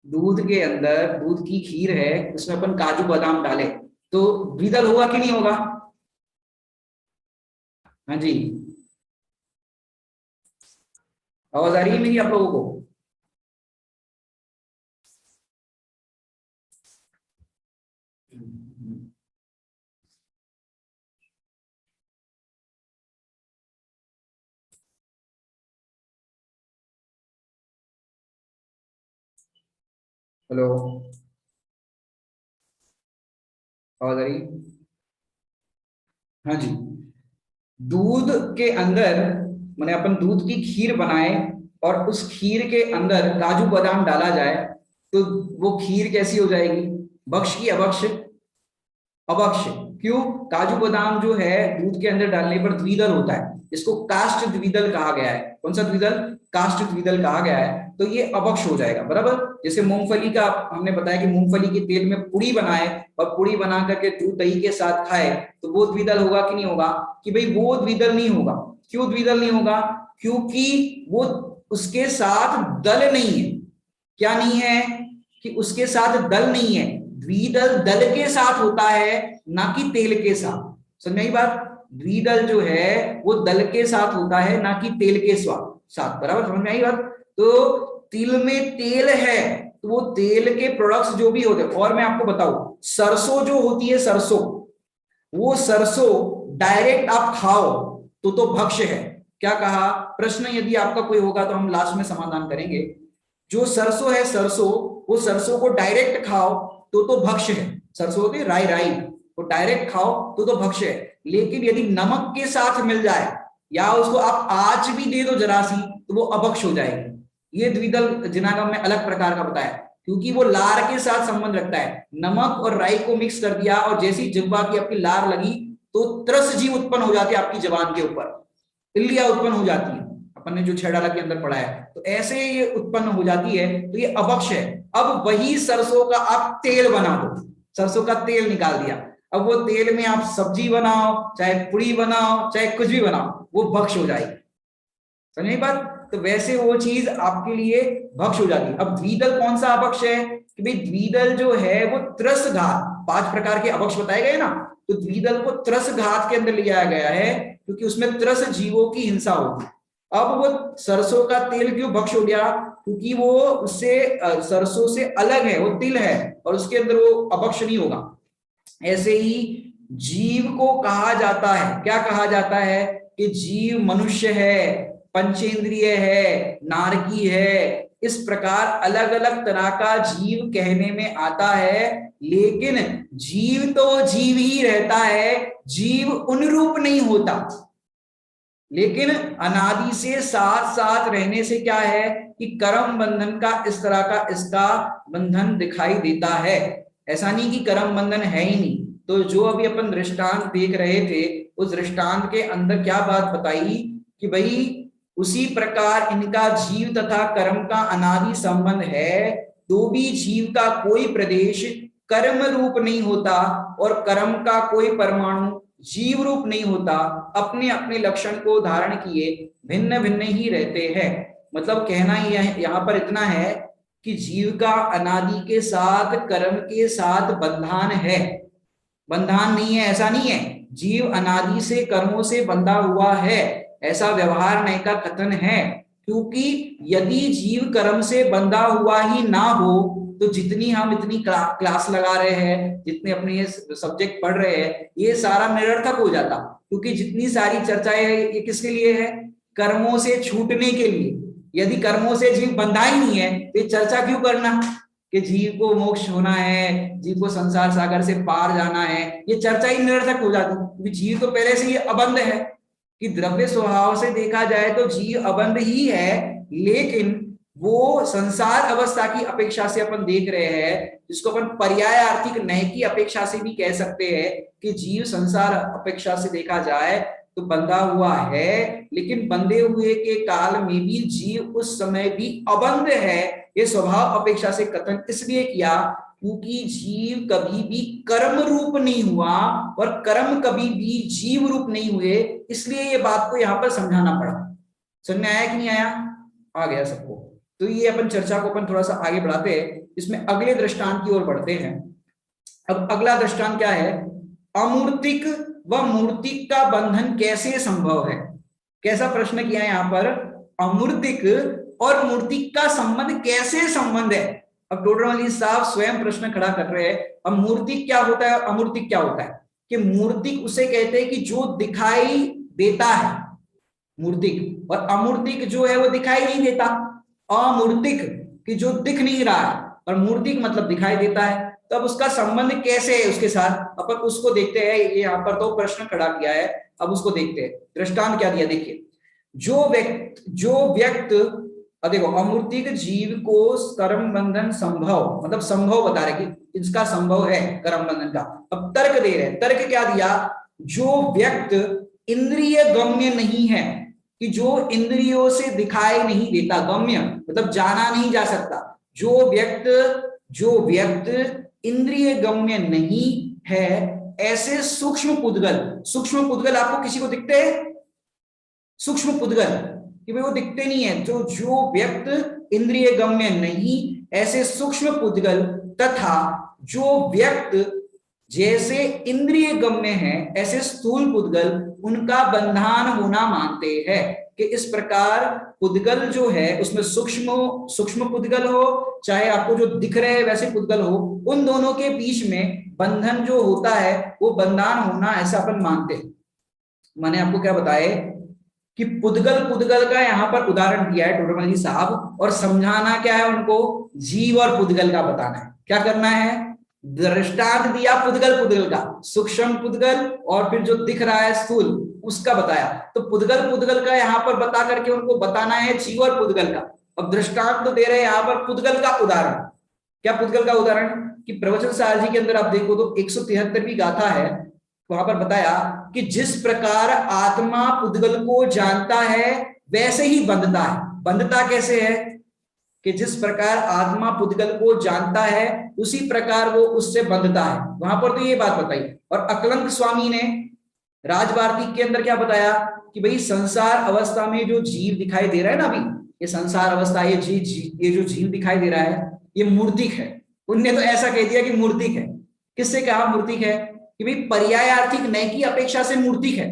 दूध के अंदर दूध की खीर है, उसमें अपन काजू बादाम डाले तो द्विदल होगा कि नहीं होगा? हाँ जी, आवाज आ रही है मेरी आप लोगों को? हेलो, आवाज आ रही? हाँ जी, दूध के अंदर माने अपन दूध की खीर बनाए और उस खीर के अंदर काजू बादाम डाला जाए तो वो खीर कैसी हो जाएगी? भक्ष की अभक्ष? अभक्ष। क्यों? काजू बादाम जो है दूध के अंदर डालने पर द्विदल होता है, इसको काष्ठ द्विदल कहा गया है। कौन सा द्विदल? काष्ठ द्विदल कहा गया है, तो ये अभक्ष हो जाएगा। बराबर, जैसे मूंगफली का हमने बताया कि मूंगफली के तेल में पुड़ी बनाए और पुड़ी बना करके दूध दही के साथ खाए तो वो द्विदल होगा कि नहीं होगा? कि भाई वो द्विदल नहीं होगा। क्यों द्विदल नहीं होगा? क्योंकि वो उसके साथ दल नहीं है। क्या नहीं है? कि उसके साथ दल नहीं है। द्विदल दल के साथ होता है, ना कि तेल के साथ। समझ आई बात? द्विदल जो है वो दल के साथ होता है, ना कि तेल के साथ। बराबर, समझ में आई बात? तो तिल में तेल है तो वो तेल के प्रोडक्ट्स जो भी होते हैं। और मैं आपको बताऊं, सरसों जो होती है, सरसों, वो सरसों डायरेक्ट आप खाओ तो भक्ष्य है। क्या कहा? प्रश्न यदि आपका कोई होगा तो हम लास्ट में समाधान करेंगे। जो सरसों है, सरसों, वो सरसों को डायरेक्ट खाओ तो भक्ष्य है। सरसों होती है राई, राई, वो डायरेक्ट खाओ तो भक्ष्य है। लेकिन यदि नमक के साथ मिल जाए या उसको आप आँच भी दे दो जरा सी तो वो अभक्ष हो जाएगी। ये द्विदल जिनागम में अलग प्रकार का बताया, क्योंकि वो लार के साथ संबंध रखता है। नमक और राई को मिक्स कर दिया और जैसी जिह्वा की आपकी लार लगी तो त्रस जीव उत्पन्न हो जाती है आपकी जबान के ऊपर, इल्लियां उत्पन्न हो जाती है। अपन ने जो छह डाला के अंदर पढ़ा है, तो ऐसे ये उत्पन्न हो जाती है, तो ये अभक्ष है। अब वही सरसों का आप तेल बना दो, सरसों का तेल निकाल दिया, अब वो तेल में आप सब्जी बनाओ, चाहे पुड़ी बनाओ, चाहे कुछ भी बनाओ, वो भक्ष हो जाएगी। समझ बात? तो वैसे वो चीज आपके लिए भक्ष हो जाती है। अब द्विदल कौन सा अभक्ष है? कि भाई द्विदल जो है वो त्रस घात, 5 प्रकार के अभक्ष बताए गए ना, तो द्विदल को त्रस घात के अंदर ले आया गया है, क्योंकि उसमें त्रस जीवों की हिंसा होगी। अब वो सरसों का तेल क्यों भक्ष हो गया? क्योंकि वो उससे सरसों से अलग है, वो तिल है और उसके अंदर वो अभक्ष नहीं होगा। ऐसे ही जीव को कहा जाता है, क्या कहा जाता है? कि जीव मनुष्य है, पंचेंद्रिय है, नारकी है, इस प्रकार अलग अलग तरह का जीव कहने में आता है। लेकिन जीव तो जीव ही रहता है, जीव उन रूप नहीं होता। लेकिन अनादि से साथ साथ रहने से क्या है कि कर्म बंधन का इस तरह का इसका बंधन दिखाई देता है। ऐसा नहीं कि कर्म बंधन है ही नहीं। तो जो अभी अपन दृष्टांत देख रहे थे, उस दृष्टांत के अंदर क्या बात बताई कि भाई उसी प्रकार इनका जीव तथा कर्म का अनादि संबंध है, तो भी जीव का कोई प्रदेश कर्म रूप नहीं होता और कर्म का कोई परमाणु जीव रूप नहीं होता। अपने अपने लक्षण को धारण किए भिन्न भिन्न ही रहते हैं। मतलब कहना यहाँ पर इतना है कि जीव का अनादि के साथ कर्म के साथ बंधन है, बंधन नहीं है ऐसा नहीं है। जीव अनादि से कर्मों से बंधा हुआ है, ऐसा व्यवहार नहीं का कथन है। क्योंकि यदि जीव कर्म से बंधा हुआ ही ना हो तो जितनी हम इतनी क्लास लगा रहे हैं, जितने अपने ये सब्जेक्ट पढ़ रहे हैं, ये सारा निरर्थक हो जाता। क्योंकि जितनी सारी चर्चाएं ये किसके लिए है? कर्मों से छूटने के लिए। यदि कर्मों से जीव बंधा ही नहीं है तो चर्चा क्यों करना कि जीव को मोक्ष होना है, जीव को संसार सागर से पार जाना है? ये चर्चा ही निरर्थक हो जाती, क्योंकि जीव तो पहले से ही अबंध है। कि द्रव्य स्वभाव से देखा जाए तो जीव अबंध ही है, लेकिन वो संसार अवस्था की अपेक्षा से अपन देख रहे हैं, जिसको अपन पर्याय आर्थिक नय की अपेक्षा से भी कह सकते हैं कि जीव संसार अपेक्षा से देखा जाए तो बंधा हुआ है। लेकिन बंधे हुए के काल में भी जीव उस समय भी अबंध है। ये स्वभाव अपेक्षा से कथन इसलिए किया क्योंकि जीव कभी भी कर्म रूप नहीं हुआ और कर्म कभी भी जीव रूप नहीं हुए, इसलिए ये बात को यहाँ पर समझाना पड़ा। समझ में आया कि नहीं आया? आ गया सबको? तो ये अपन चर्चा को अपन थोड़ा सा आगे बढ़ाते हैं। इसमें अगले दृष्टांत की ओर बढ़ते हैं। अब अगला दृष्टांत क्या है? अमूर्तिक व मूर्तिक का बंधन कैसे संभव है? कैसा प्रश्न किया है यहाँ पर? अमूर्तिक और मूर्तिक का संबंध कैसे संबंध है? अब टोडरमल साहब स्वयं प्रश्न खड़ा कर रहे हैं। अब मूर्तिक क्या होता है, अमूर्तिक क्या होता है? कि मूर्तिक उसे कहते हैं कि जो दिखाई देता है, मूर्तिक, और अमूर्तिक जो है वो दिखाई नहीं देता। अमूर्तिक कि जो दिख नहीं रहा है, और मूर्तिक मतलब दिखाई देता है। तो अब उसका संबंध कैसे है उसके साथ, अपन उसको देखते हैं। ये यहाँ पर तो प्रश्न खड़ा किया है, अब उसको देखते हैं। दृष्टांत क्या दिया देखिए। जो व्यक्त देखो, अमूर्तिक जीव को कर्म बंधन संभव, मतलब संभव बता रहे कि इसका संभव है कर्म बंधन का। अब तर्क दे रहे हैं। तर्क क्या दिया? जो व्यक्त इंद्रिय गम्य नहीं है, कि जो इंद्रियों से दिखाई नहीं देता, गम्य मतलब जाना नहीं जा सकता। जो व्यक्त इंद्रिय गम्य नहीं है, ऐसे सूक्ष्म पुद्गल आपको किसी को दिखते हैं? सूक्ष्म पुद्गल कि भाई वो दिखते नहीं है। जो व्यक्त इंद्रिय गम्य नहीं, ऐसे सूक्ष्म पुद्गल, तथा जो व्यक्त जैसे इंद्रिय गम्य है, ऐसे स्थूल पुद्गल, उनका बंधान होना मानते हैं। कि इस प्रकार पुद्गल जो है उसमें सूक्ष्म पुद्गल हो, चाहे आपको जो दिख रहे वैसे पुद्गल हो, उन दोनों के बीच में बंधन जो होता है वो बंधान होना, ऐसा अपन मानते हैं। मैंने आपको क्या बताया कि पुद्गल का यहाँ पर उदाहरण दिया है टोडरमल जी साहब, और समझाना क्या है उनको? जीव और पुद्गल का बताना है। क्या करना है? दृष्टांत दिया पुद्गल का, सूक्ष्म पुद्गल, और फिर जो दिख रहा है स्थूल, उसका बताया। तो पुद्गल का यहाँ पर बता करके उनको बताना है जीव और पुद्गल का। अब दृष्टांत तो दे रहे हैं यहाँ पर पुद्गल का उदाहरण। क्या पुद्गल का उदाहरण? कि प्रवचन सार जी के अंदर आप देखो तो 173वीं गाथा है, वहां पर बताया कि जिस प्रकार आत्मा पुद्गल को जानता है वैसे ही बंधता है। बंधता कैसे है? कि जिस प्रकार आत्मा पुद्गल को जानता है उसी प्रकार वो उससे बंधता है। वहां पर तो ये बात बताई। और अकलंक स्वामी ने राजवार्तिक के अंदर क्या बताया कि भाई संसार अवस्था में जो जीव दिखाई दे रहा है ना, अभी ये संसार अवस्था, ये जो जीव दिखाई दे रहा है ये मूर्तिक है। उनने तो ऐसा कह दिया कि मूर्तिक है। किससे कहा मूर्तिक है? कि भाई पर्यायार्थिक नय की अपेक्षा से मूर्तिक है,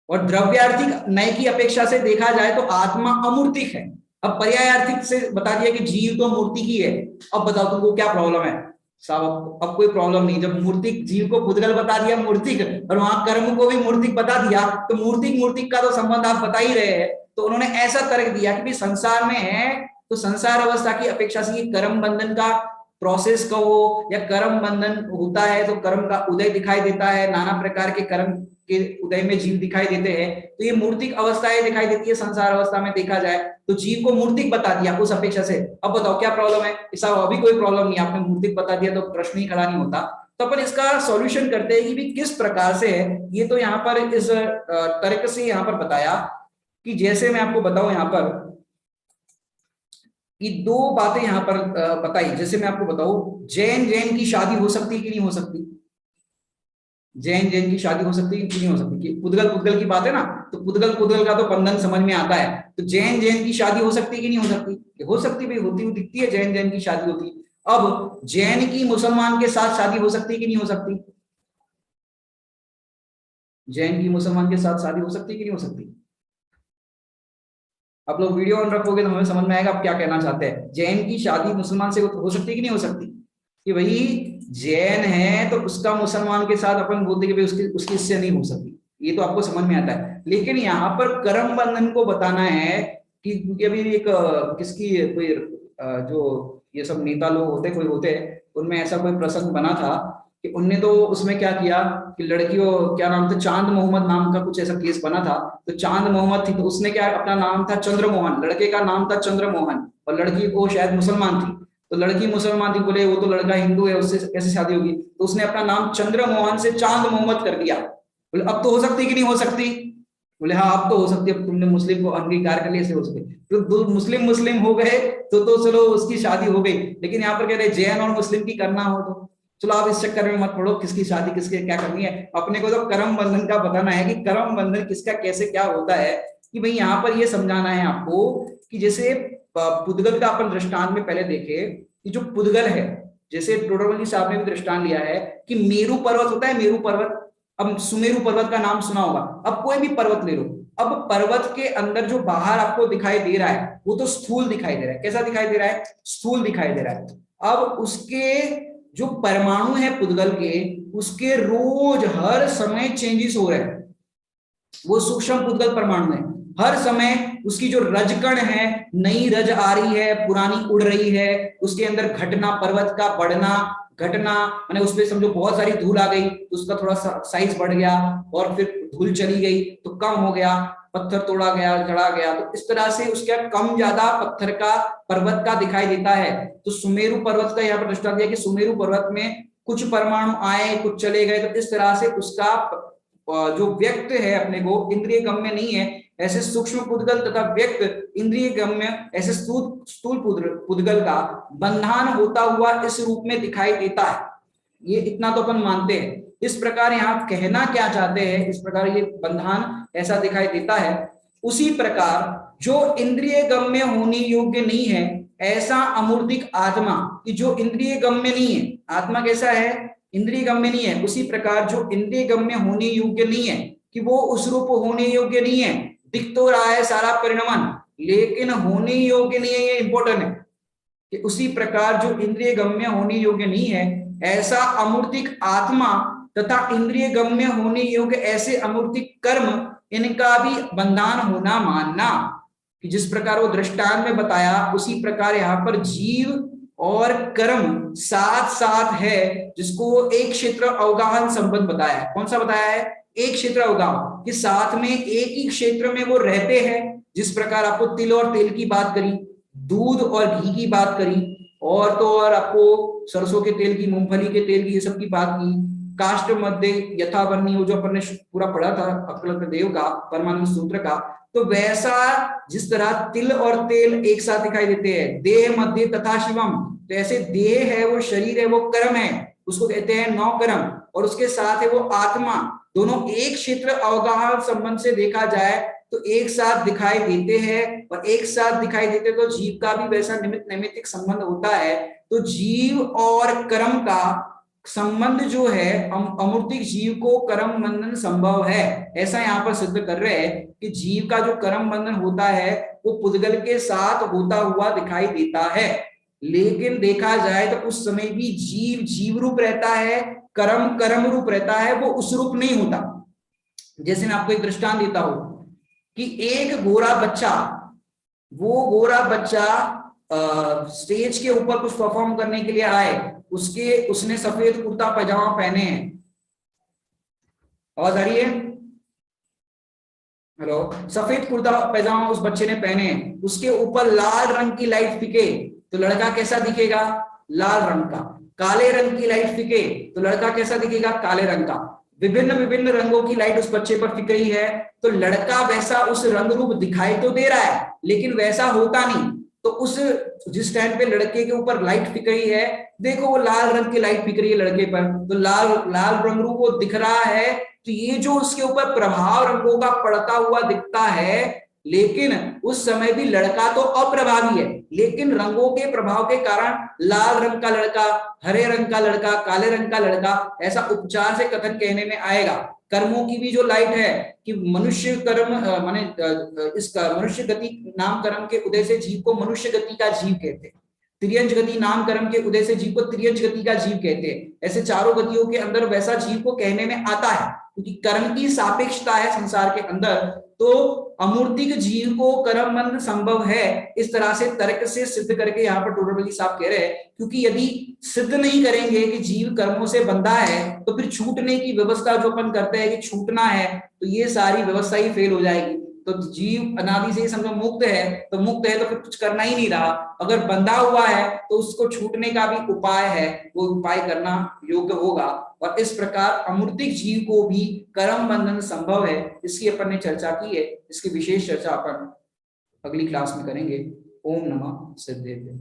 और द्रव्यार्थिक नय की अपेक्षा से देखा जाए तो आत्मा अमूर्तिक है। अब पर्यायार्थिक से बता दिया कि जीव तो मूर्तिक ही है। अब बताओ तुमको क्या प्रॉब्लम है साहब? अब कोई प्रॉब्लम नहीं। जब मूर्तिक जीव को पुद्गल बता दिया मूर्तिक, और वहां कर्म को भी मूर्तिक बता दिया, तो मूर्तिक का तो संबंध आप बता ही रहे हैं। तो उन्होंने ऐसा तर्क दिया कि संसार में है तो संसार अवस्था की अपेक्षा से ये कर्म बंधन का प्रोसेस कहो या कर्म बंधन होता है, तो कर्म का उदय दिखाई देता है, नाना प्रकार के कर्म के उदय में जीव दिखाई देते हैं। तो ये मूर्तिक अवस्थाएं दिखाई देती है संसार अवस्था में देखा जाए तो। जीव को मूर्तिक बता दिया उस अपेक्षा से। अब बताओ क्या प्रॉब्लम है? ऐसा अभी कोई प्रॉब्लम नहीं, आपने मूर्तिक बता दिया तो प्रश्न ही खड़ा नहीं होता। तो अपन इसका सॉल्यूशन करते हैं कि भी किस प्रकार से है। ये तो यहाँ पर इस तर्क से यहाँ पर बताया कि जैसे मैं आपको बताऊं यहाँ पर कि दो बातें यहाँ पर बताई। जैसे मैं आपको बताऊं, जैन की शादी हो सकती कि नहीं हो सकती? जैन की शादी हो सकती कि नहीं हो सकती? कि पुद्गल की बात है ना, तो पुद्गल का तो बंधन समझ में आता है। तो जैन की शादी हो सकती कि नहीं हो सकती? हो सकती भाई, होती हुई दिखती है। जैन की शादी होती। अब जैन की मुसलमान के साथ शादी हो सकती कि नहीं हो सकती? जैन की मुसलमान के साथ शादी हो सकती कि नहीं हो सकती? आप लोग वीडियो ऑन रखोगे तो हमें समझ में आएगा आप क्या कहना चाहते हैं। जैन की शादी मुसलमान से हो सकती कि नहीं हो सकती? कि भाई जैन है तो उसका मुसलमान के साथ अपन बोलते कि भाई उसकी इससे नहीं हो सकती। ये तो आपको समझ में आता है। लेकिन यहाँ पर कर्म बंधन को बताना है कि क्योंकि अभी एक किसकी कोई जो ये सब नेता लोग होते कोई होते हैं, उनमें ऐसा कोई प्रसंग बना था कि उनने तो उसमें क्या किया कि लड़कियों, क्या नाम था, चांद मोहम्मद नाम का कुछ ऐसा केस बना था। तो चांद मोहम्मद थी तो उसने क्या, अपना नाम था चंद्रमोहन, लड़के का नाम था चंद्रमोहन, और लड़की को शायद मुसलमान थी। तो लड़की मुसलमान थी, बोले वो तो लड़का हिंदू है उससे कैसे शादी होगी, तो उसने अपना नाम चंद्रमोहन से चांद मोहम्मद कर दिया। बोले अब तो हो सकती कि नहीं हो सकती? बोले हाँ अब तो हो सकती है, तुमने मुस्लिम को अंगीकार कर लिया से हो सके। तो दो मुस्लिम हो गए तो चलो उसकी शादी हो गई। लेकिन यहाँ पर कह रहे जैन और मुस्लिम की करना हो तो चलो आप इस चक्कर में मत पड़ो, किसकी शादी किसके क्या करनी है। अपने को तो कर्म बंधन का बताना है कि कर्म बंधन किसका कैसे क्या होता है। कि भाई यहाँ पर ये समझाना है आपको कि जैसे पुद्गल का अपन दृष्टांत में पहले देखे कि जो पुद्गल है, जैसे टोडरमल जी साहब ने भी दृष्टांत लिया है कि मेरू पर्वत होता है, मेरू पर्वत, अब सुमेरु पर्वत का नाम सुना होगा, अब कोई भी पर्वत ले लो, अब पर्वत के अंदर जो बाहर आपको दिखाई दे रहा है वो तो स्थूल दिखाई दे रहा है। कैसा दिखाई दे रहा है? स्थूल दिखाई दे रहा है। अब उसके जो परमाणु है पुद्गल के, उसके रोज हर समय चेंजेस हो रहे हैं। वो सूक्ष्म पुद्गल परमाणु है, हर समय उसकी जो रजकण है, नई रज आ रही है, पुरानी उड़ रही है, उसके अंदर घटना, पर्वत का बढ़ना घटना, मैंने उसमें समझो बहुत सारी धूल आ गई तो उसका थोड़ा सा साइज बढ़ गया, और फिर धूल चली गई तो कम हो गया, पत्थर तोड़ा गया, चढ़ा गया, तो इस तरह से उसका कम ज्यादा पत्थर का, पर्वत का दिखाई देता है। तो सुमेरु पर्वत का यहाँ पर दृष्टांत दिया कि सुमेरु पर्वत में कुछ परमाणु आए, कुछ चले गए, तो इस तरह से उसका जो व्यक्त है अपने को इंद्रिय गम्य नहीं है, ऐसे सूक्ष्म पुद्गल तथा व्यक्त इंद्रिय गम्य ऐसे स्थूल पुद्गल का बंधन होता हुआ इस रूप में दिखाई देता है। ये इतना तो अपन मानते हैं। इस प्रकार यहाँ कहना क्या चाहते हैं, इस प्रकार ये बंधन ऐसा दिखाई देता है। उसी प्रकार जो इंद्रिय गम्य होने योग्य नहीं है, ऐसा अमूर्तिक आत्मा कि जो इंद्रिय गम्य नहीं है, आत्मा कैसा है? इंद्रिय गम्य नहीं है। उसी प्रकार जो इंद्रिय गम्य होने योग्य नहीं है, कि वो उस रूप होने योग्य नहीं है, दिख तो रहा है सारा परिणमन, लेकिन होने योग्य नहीं है, ये इंपॉर्टेंट है कि उसी प्रकार जो इंद्रिय गम्य होने योग्य नहीं है, ऐसा अमूर्तिक आत्मा तथा इंद्रिय गम्य होने योग्य ऐसे अमूर्तिक कर्म, इनका भी बंधन होना मानना। कि जिस प्रकार वो दृष्टांत में बताया, उसी प्रकार यहाँ पर जीव और कर्म साथ साथ है, जिसको एक क्षेत्र अवगाहन संबंध बताया है। कौन सा बताया है? एक क्षेत्र अवगाहन, कि साथ में एक ही क्षेत्र में वो रहते हैं। जिस प्रकार आपको तिल और तेल की बात करी, दूध और घी की बात करी, और तो और आपको सरसों के तेल की, मूंगफली के तेल की, ये सब की बात की। काष्ट मध्य यथावन्नी, वो जो अपन ने पूरा पढ़ा था अक्लक देव का परमानंद सूत्र का, तो वैसा जिस तरह तिल और तेल एक साथ दिखाई देते हैं, देह मध्य तथा शिवम, तो ऐसे देह है, वो शरीर है, वो कर्म है, उसको कहते हैं नौ कर्म, और उसके साथ है वो आत्मा। दोनों एक क्षेत्र अवगाहन संबंध से देखा जाए तो एक साथ दिखाई देते हैं, और एक साथ दिखाई देते तो जीव का भी वैसा निमित्त नैमित्तिक संबंध होता है। तो जीव और कर्म का संबंध जो है, अमूर्तिक जीव को कर्म बंधन संभव है, ऐसा यहाँ पर सिद्ध कर रहे हैं कि जीव का जो कर्म बंधन होता है वो पुद्गल के साथ होता हुआ दिखाई देता है। लेकिन देखा जाए तो उस समय भी जीव जीव रूप रहता है, कर्म कर्म रूप रहता है, वो उस रूप नहीं होता। जैसे मैं आपको एक दृष्टांत देता हूं कि एक गोरा बच्चा, वो गोरा बच्चा स्टेज के ऊपर कुछ परफॉर्म करने के लिए आए, उसने सफेद कुर्ता पैजामा पहने हैं। आवाज आ रही है? हेलो? सफेद कुर्ता पैजामा उस बच्चे ने पहने हैं, उसके ऊपर लाल रंग की लाइट फिके तो लड़का कैसा दिखेगा? लाल रंग का। काले रंग की लाइट फिके तो लड़का कैसा दिखेगा? काले रंग का। विभिन्न विभिन्न रंगों की लाइट उस बच्चे पर फिक रही है, तो लड़का वैसा उस रंग रूप दिखाई तो दे रहा है, लेकिन वैसा होता नहीं। तो उस जिस टाइम पे लड़के के ऊपर लाइट फिक रही है, देखो वो लाल रंग की लाइट फिक रही है लड़के पर, तो लाल लाल रंग रूप वो दिख रहा है। तो ये जो उसके ऊपर प्रभाव रंगों का पड़ता हुआ दिखता है, लेकिन उस समय भी लड़का तो अप्रभावी है, लेकिन रंगों के प्रभाव के कारण लाल रंग का लड़का, हरे रंग का लड़का, काले रंग का लड़का, ऐसा उपचार से कथन कहने में आएगा। कर्मों की भी जो लाइट है कि मनुष्य कर्म माने इसका मनुष्य गति नाम कर्म के उदय से जीव को मनुष्य गति का जीव कहते हैं। त्रियंज गति नाम कर्म के उदय से जीव को त्रियंज गति का जीव कहते हैं। ऐसे चारों गतियों के अंदर वैसा जीव को कहने में आता है, क्योंकि कर्म की सापेक्षता है संसार के अंदर। तो अमूर्तिक जीव को कर्म बंध संभव है, इस तरह से तर्क से सिद्ध करके यहाँ पर टोडरमल साहब कह रहे हैं। क्योंकि यदि सिद्ध नहीं करेंगे कि जीव कर्मों से बंधा है, तो फिर छूटने की व्यवस्था जो अपन करते हैं कि छूटना है, तो ये सारी व्यवस्था ही फेल हो जाएगी। तो जीव अनादि से समझो मुक्त है, तो मुक्त है तो फिर कुछ करना ही नहीं रहा। अगर बंधा हुआ है तो उसको छूटने का भी उपाय है, वो उपाय करना योग्य होगा। और इस प्रकार अमूर्तिक जीव को भी कर्म बंधन संभव है, इसकी अपन ने चर्चा की है। इसकी विशेष चर्चा अपन अगली क्लास में करेंगे। ओम नमः सिद्धेभ्यो।